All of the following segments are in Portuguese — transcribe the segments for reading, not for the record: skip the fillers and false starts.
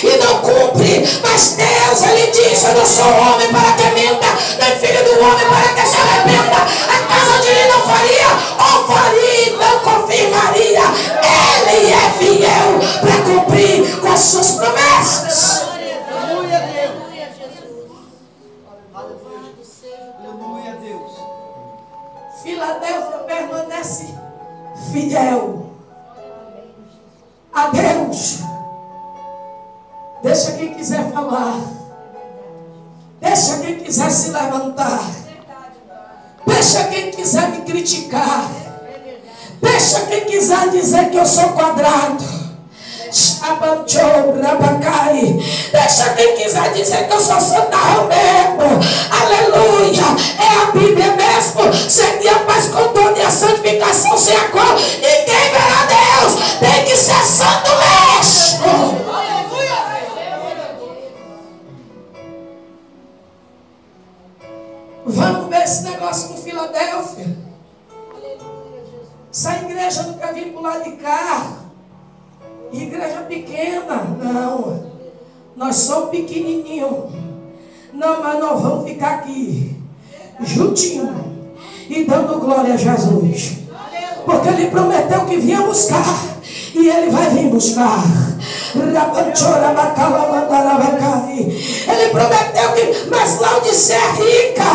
e não cumpre. Mas Deus, Ele diz: eu não sou homem para que minta, nem filho do homem para que se arrependa. Acaso onde Ele não faria, ou faria e não confirmaria. Ele é fiel para cumprir com as suas promessas. Aleluia, Deus. Aleluia, Deus. Filadélfia permanece fiel a Deus. Deixa quem quiser falar, deixa quem quiser se levantar, deixa quem quiser me criticar, deixa quem quiser dizer que eu sou quadrado. Deixa quem quiser dizer que eu sou santarrão mesmo. Aleluia. É a Bíblia mesmo. Segui a paz com toda e a santificação sem a qual ninguém verá Deus. Tem que ser santo mesmo. Vamos ver esse negócio com Filadélfia. Essa igreja nunca vim pro lado de cá. Igreja pequena, não. Nós somos pequenininhos. Não, mas nós vamos ficar aqui juntinho e dando glória a Jesus. Porque Ele prometeu que vinha buscar, e Ele vai vir buscar. Ele prometeu que, mas Laodiceia é rica.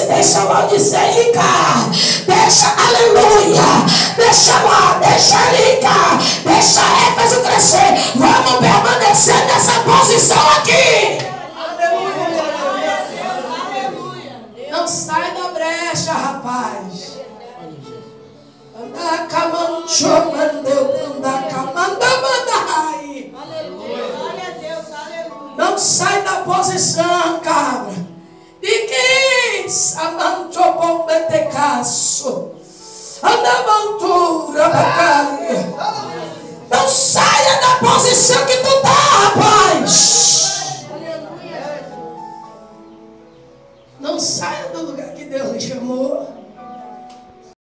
Deixa Laodiceia rica. Deixa, aleluia. Deixa lá, deixa rica. Deixa Éfeso crescer. Vamos permanecer nessa posição aqui. Não sai da brecha, rapaz. Não sai da posição, cabra. De que não saia da posição que tu tá, rapaz. Não saia do lugar que Deus lhe chamou.